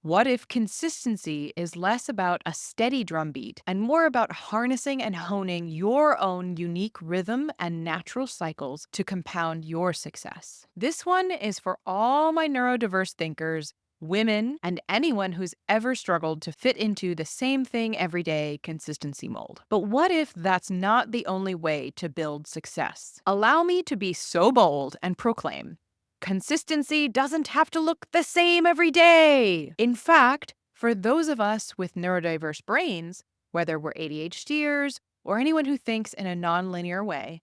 What if consistency is less about a steady drumbeat and more about harnessing and honing your own unique rhythm and natural cycles to compound your success? This one is for all my neurodiverse thinkers, women, and anyone who's ever struggled to fit into the same thing every day consistency mold. But what if that's not the only way to build success? Allow me to be so bold and proclaim consistency doesn't have to look the same every day. In fact, for those of us with neurodiverse brains, whether we're ADHDers or anyone who thinks in a nonlinear way,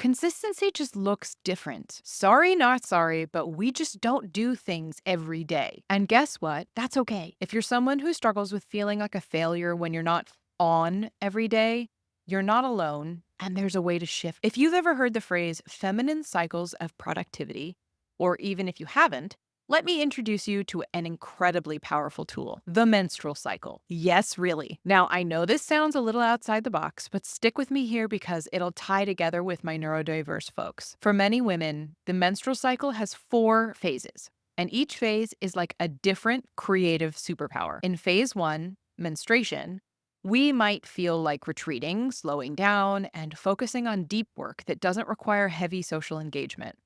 consistency just looks different. Sorry, not sorry, but we just don't do things every day. And guess what? That's okay. If you're someone who struggles with feeling like a failure when you're not on every day, you're not alone, and there's a way to shift. If you've ever heard the phrase feminine cycles of productivity, or even if you haven't, let me introduce you to an incredibly powerful tool, the menstrual cycle. Yes, really. Now, I know this sounds a little outside the box, but stick with me here because it'll tie together with my neurodiverse folks. For many women, the menstrual cycle has 4 phases, and each phase is like a different creative superpower. In phase 1, menstruation, we might feel like retreating, slowing down, and focusing on deep work that doesn't require heavy social engagement.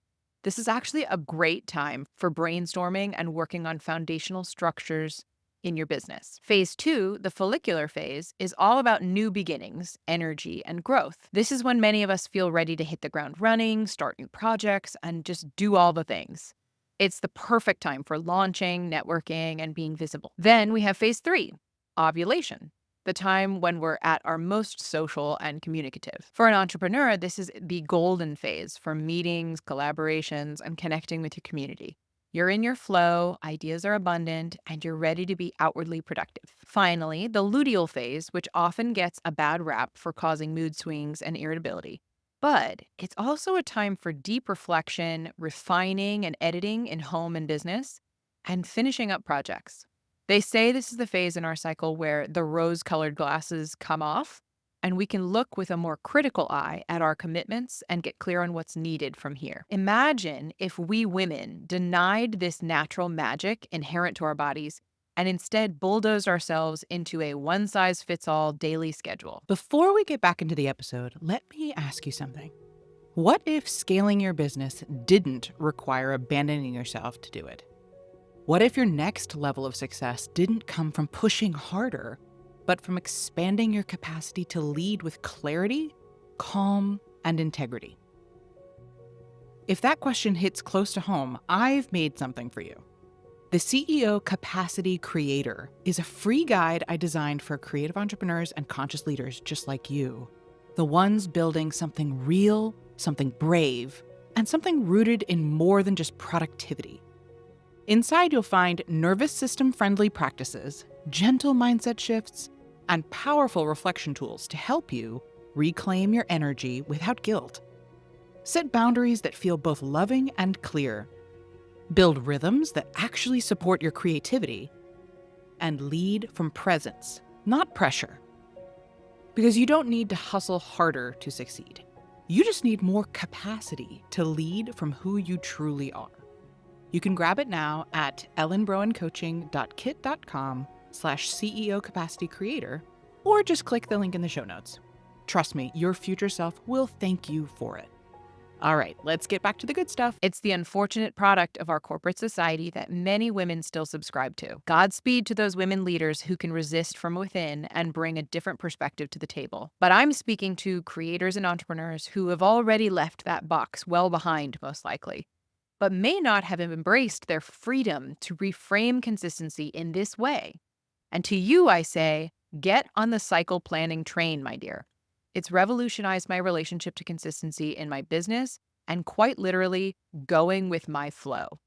This is actually a great time for brainstorming and working on foundational structures in your business. Phase 2, the follicular phase, is all about new beginnings, energy, and growth. This is when many of us feel ready to hit the ground running, start new projects, and just do all the things. It's the perfect time for launching, networking, and being visible. Then we have phase 3, ovulation, the time when we're at our most social and communicative. For an entrepreneur, this is the golden phase for meetings, collaborations, and connecting with your community. You're in your flow, ideas are abundant, and you're ready to be outwardly productive. Finally, the luteal phase, which often gets a bad rap for causing mood swings and irritability. But it's also a time for deep reflection, refining and editing in home and business, and finishing up projects. They say this is the phase in our cycle where the rose colored glasses come off and we can look with a more critical eye at our commitments and get clear on what's needed from here. Imagine if we women denied this natural magic inherent to our bodies and instead bulldozed ourselves into a one size fits all daily schedule. Before we get back into the episode, let me ask you something. What if scaling your business didn't require abandoning yourself to do it? What if your next level of success didn't come from pushing harder, but from expanding your capacity to lead with clarity, calm, and integrity? If that question hits close to home, I've made something for you. The CEO Capacity Creator is a free guide I designed for creative entrepreneurs and conscious leaders just like you. The ones building something real, something brave, and something rooted in more than just productivity. Inside, you'll find nervous system-friendly practices, gentle mindset shifts, and powerful reflection tools to help you reclaim your energy without guilt. Set boundaries that feel both loving and clear. Build rhythms that actually support your creativity. And lead from presence, not pressure. Because you don't need to hustle harder to succeed. You just need more capacity to lead from who you truly are. You can grab it now at ellenbroencoaching.kit.com/CEO Capacity Creator, or just click the link in the show notes. Trust me, your future self will thank you for it. All right, let's get back to the good stuff. It's the unfortunate product of our corporate society that many women still subscribe to. Godspeed to those women leaders who can resist from within and bring a different perspective to the table. But I'm speaking to creators and entrepreneurs who have already left that box well behind, most likely, but may not have embraced their freedom to reframe consistency in this way. And to you, I say, get on the cycle planning train, my dear. It's revolutionized my relationship to consistency in my business and quite literally going with my flow.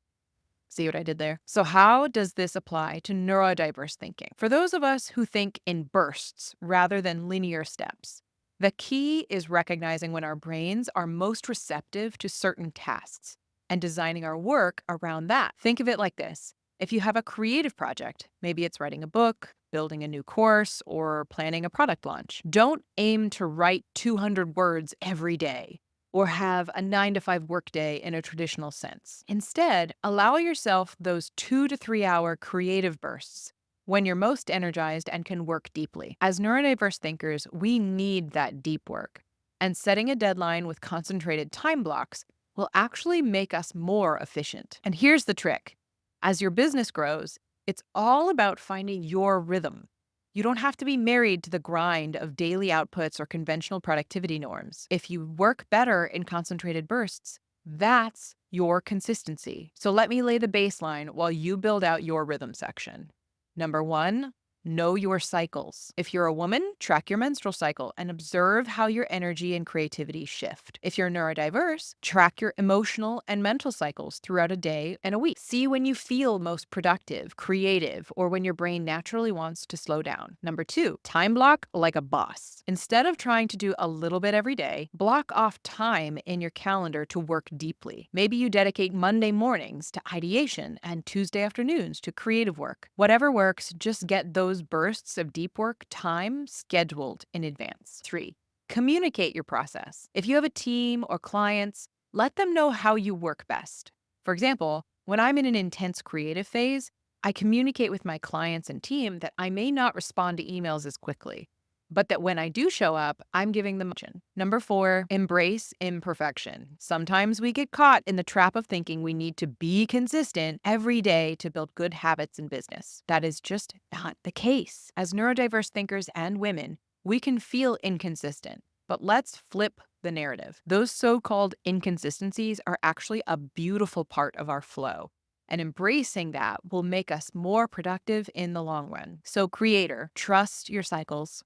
See what I did there? So how does this apply to neurodiverse thinking? For those of us who think in bursts rather than linear steps, the key is recognizing when our brains are most receptive to certain tasks and designing our work around that. Think of it like this. If you have a creative project, maybe it's writing a book, building a new course, or planning a product launch, don't aim to write 200 words every day. or have a 9 to 5 workday in a traditional sense. Instead, allow yourself those 2 to 3 hour creative bursts when you're most energized and can work deeply. As neurodiverse thinkers, we need that deep work. And setting a deadline with concentrated time blocks will actually make us more efficient. And here's the trick. As your business grows, it's all about finding your rhythm. You don't have to be married to the grind of daily outputs or conventional productivity norms. If you work better in concentrated bursts, that's your consistency. So let me lay the baseline while you build out your rhythm section. Number 1, know your cycles. If you're a woman, track your menstrual cycle and observe how your energy and creativity shift. If you're neurodiverse, track your emotional and mental cycles throughout a day and a week. See when you feel most productive, creative, or when your brain naturally wants to slow down. Number 2, time block like a boss. Instead of trying to do a little bit every day, block off time in your calendar to work deeply. Maybe you dedicate Monday mornings to ideation and Tuesday afternoons to creative work. Whatever works, just get those bursts of deep work time scheduled in advance. 3, communicate your process. If you have a team or clients, let them know how you work best. For example, when I'm in an intense creative phase, I communicate with my clients and team that I may not respond to emails as quickly, but that when I do show up, I'm giving them attention. Number 4, embrace imperfection. Sometimes we get caught in the trap of thinking we need to be consistent every day to build good habits in business. That is just not the case. As neurodiverse thinkers and women, we can feel inconsistent, but let's flip the narrative. Those so-called inconsistencies are actually a beautiful part of our flow. And embracing that will make us more productive in the long run. So creator, trust your cycles.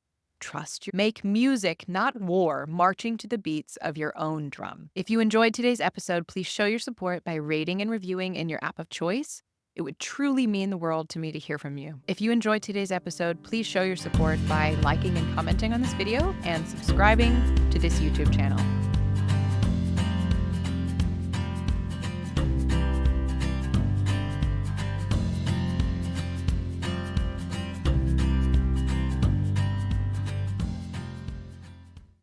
Make music, not war, marching to the beats of your own drum. If you enjoyed today's episode, please show your support by rating and reviewing in your app of choice. It would truly mean the world to me to hear from you. If you enjoyed today's episode, please show your support by liking and commenting on this video and subscribing to this YouTube channel.